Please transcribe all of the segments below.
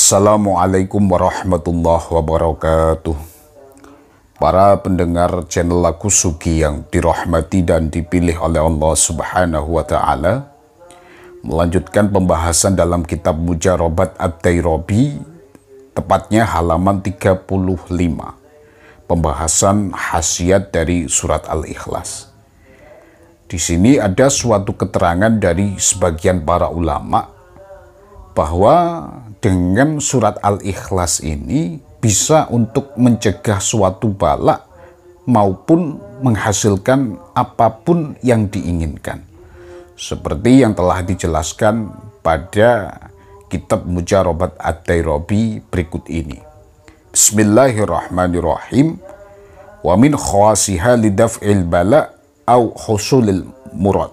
Assalamualaikum warahmatullahi wabarakatuh. Para pendengar channel Laku Sugi yang dirahmati dan dipilih oleh Allah Subhanahu wa Ta'ala, melanjutkan pembahasan dalam kitab Mujarabat Ad-Dairabi, tepatnya halaman 35, pembahasan khasiat dari surat Al-Ikhlas. Di sini ada suatu keterangan dari sebagian para ulama bahwa dengan surat Al-Ikhlas ini bisa untuk mencegah suatu bala maupun menghasilkan apapun yang diinginkan. Seperti yang telah dijelaskan pada kitab Mujarabat Ad-Dairabi berikut ini. Bismillahirrahmanirrahim. Wa min khawasiha lidaf'il bala au husulil murad.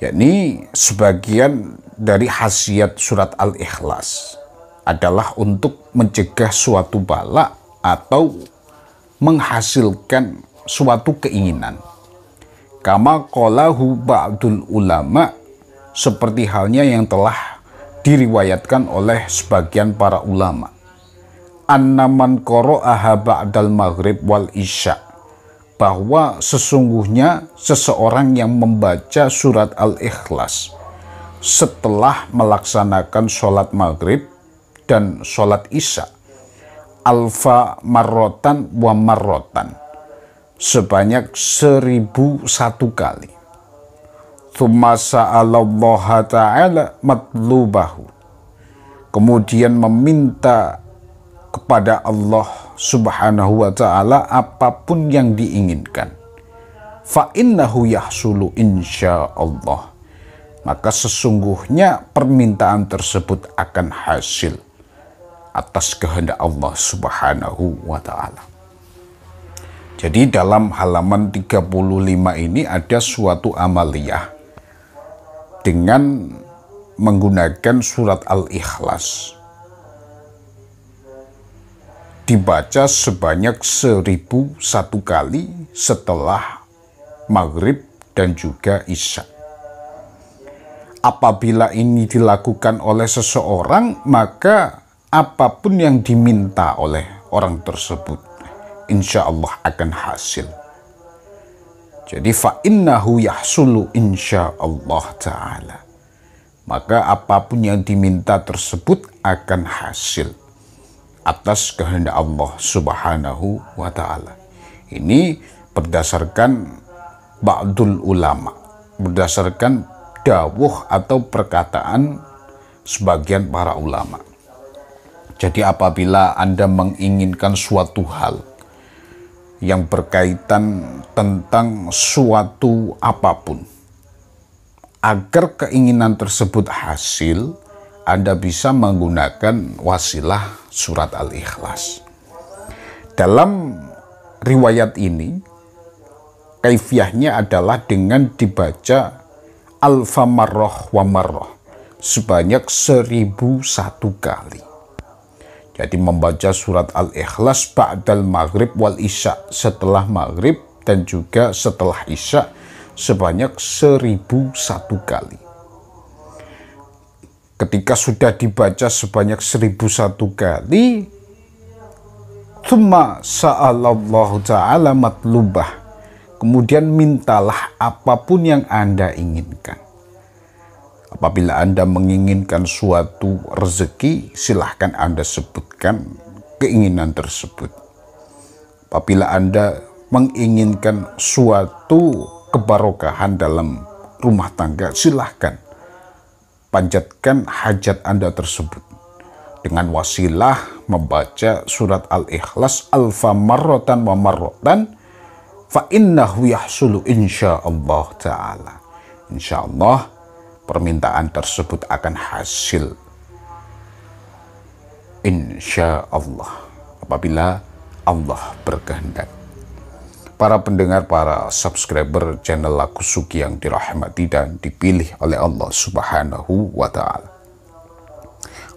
Yakni sebagian dari khasiat surat Al-Ikhlas adalah untuk mencegah suatu bala atau menghasilkan suatu keinginan. Kama qalahu ba'dul ulama, seperti halnya yang telah diriwayatkan oleh sebagian para ulama. Annaman qara'aha ba'dal maghrib wal isya, bahwa sesungguhnya seseorang yang membaca surat Al-Ikhlas setelah melaksanakan sholat maghrib dan sholat isya alfa marrotan wa marrotan, sebanyak 1001 kali. Tsumma sa'alallaha ta'ala matlubahu, kemudian meminta kepada Allah Subhanahu wa Ta'ala apapun yang diinginkan. Fa innahu yahsulu insyaallah, maka sesungguhnya permintaan tersebut akan hasil atas kehendak Allah Subhanahu wa Ta'ala. Jadi dalam halaman 35 ini ada suatu amaliyah dengan menggunakan surat Al-Ikhlas, dibaca sebanyak 1001 kali setelah maghrib dan juga isya. Apabila ini dilakukan oleh seseorang, maka apapun yang diminta oleh orang tersebut insya Allah akan hasil. Jadi fa innahu yahsulu insya Allah ta'ala, maka apapun yang diminta tersebut akan hasil atas kehendak Allah Subhanahu wa Ta'ala. Ini berdasarkan ba'dul ulama, berdasarkan dawuh atau perkataan sebagian para ulama. Jadi apabila Anda menginginkan suatu hal yang berkaitan tentang suatu apapun, agar keinginan tersebut hasil, Anda bisa menggunakan wasilah surat Al-Ikhlas. Dalam riwayat ini, kaifiyahnya adalah dengan dibaca alfa marroh wa marroh, sebanyak 1001 kali. Jadi membaca surat Al-Ikhlas ba'dal maghrib wal isya, setelah maghrib dan juga setelah isya, sebanyak 1001 kali. Ketika sudah dibaca sebanyak 1001 kali, tsumma sa'alallahu ta'ala matlubah, kemudian mintalah apapun yang Anda inginkan. Apabila Anda menginginkan suatu rezeki, silahkan Anda sebutkan keinginan tersebut. Apabila Anda menginginkan suatu kebarokahan dalam rumah tangga, silahkan panjatkan hajat Anda tersebut dengan wasilah membaca surat Al-Ikhlas alfa marrotan wa marrotan. Fa innahu yahsulu insyaallah ta'ala, insyaallah permintaan tersebut akan hasil insyaallah apabila Allah berkehendak. Para pendengar, para subscriber channel Laku Sugi yang dirahmati dan dipilih oleh Allah Subhanahu wa Ta'ala,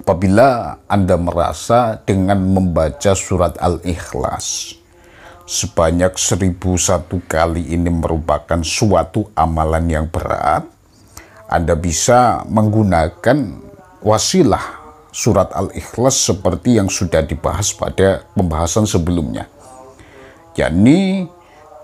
apabila Anda merasa dengan membaca surat Al-Ikhlas sebanyak 1001 kali ini merupakan suatu amalan yang berat, Anda bisa menggunakan wasilah surat Al-Ikhlas seperti yang sudah dibahas pada pembahasan sebelumnya, yakni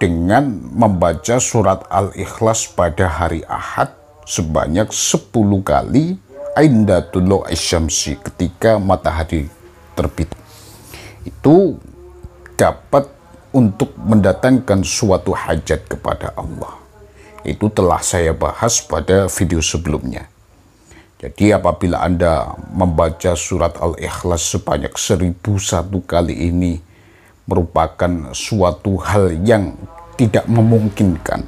dengan membaca surat Al-Ikhlas pada hari Ahad sebanyak 10 kali inda tulu'i syamsi, ketika matahari terbit. Itu dapat untuk mendatangkan suatu hajat kepada Allah. Itu telah saya bahas pada video sebelumnya. Jadi apabila Anda membaca surat Al-Ikhlas sebanyak 1001 kali ini merupakan suatu hal yang tidak memungkinkan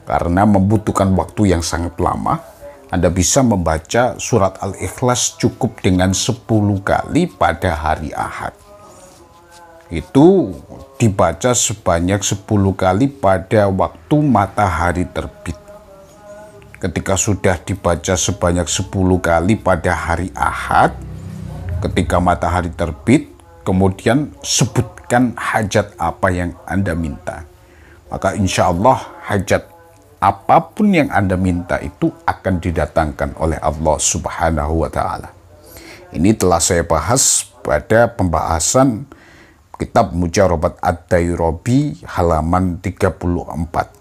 karena membutuhkan waktu yang sangat lama, Anda bisa membaca surat Al-Ikhlas cukup dengan 10 kali pada hari Ahad. Itu dibaca sebanyak 10 kali pada waktu matahari terbit. Ketika sudah dibaca sebanyak 10 kali pada hari Ahad, ketika matahari terbit, kemudian sebutkan hajat apa yang Anda minta. Maka insya Allah hajat apapun yang Anda minta itu akan didatangkan oleh Allah Subhanahu wa Ta'ala. Ini telah saya bahas pada pembahasan kitab Mujarabat Ad-Dairabi halaman 34.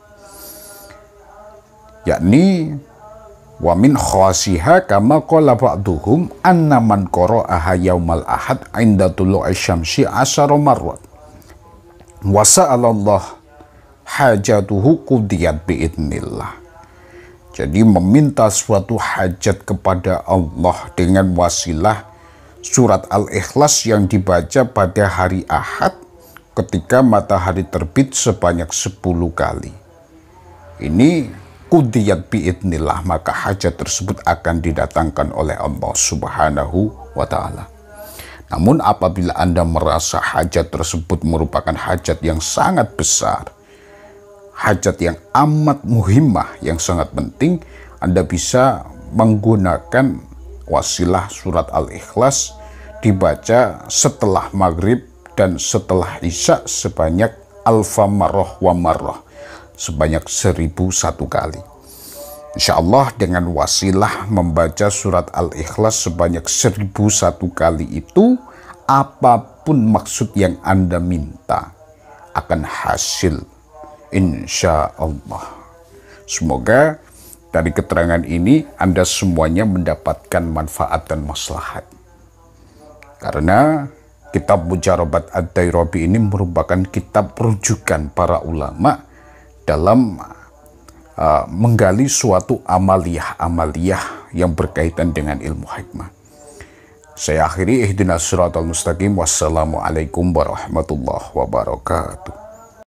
Yakni wa min khasiha kama qala ba'duhum anna man qara'aha yaumal ahad inda tulu'i syamsi 10 marrat wa sa'alallah hajatuhu qudiyat biidnillah. Jadi meminta suatu hajat kepada Allah dengan wasilah surat Al-Ikhlas yang dibaca pada hari Ahad ketika matahari terbit sebanyak 10 kali. Ini qudiyat biidnillah, maka hajat tersebut akan didatangkan oleh Allah Subhanahu wa Ta'ala. Namun apabila Anda merasa hajat tersebut merupakan hajat yang sangat besar, hajat yang amat muhimmah, yang sangat penting, Anda bisa menggunakan wasilah surat Al-Ikhlas dibaca setelah maghrib dan setelah isya sebanyak alfa marrah wa marrah, sebanyak 1001 kali. Insya Allah dengan wasilah membaca surat Al-Ikhlas sebanyak 1001 kali itu, apapun maksud yang Anda minta akan hasil, insya Allah. Semoga dari keterangan ini Anda semuanya mendapatkan manfaat dan maslahat. Karena kitab Mujarabat Ad-Dairabi ini merupakan kitab rujukan para ulama dalam menggali suatu amaliyah yang berkaitan dengan ilmu hikmah. Saya akhiri, ihdinas siratal mustaqim. Wassalamualaikum warahmatullahi wabarakatuh.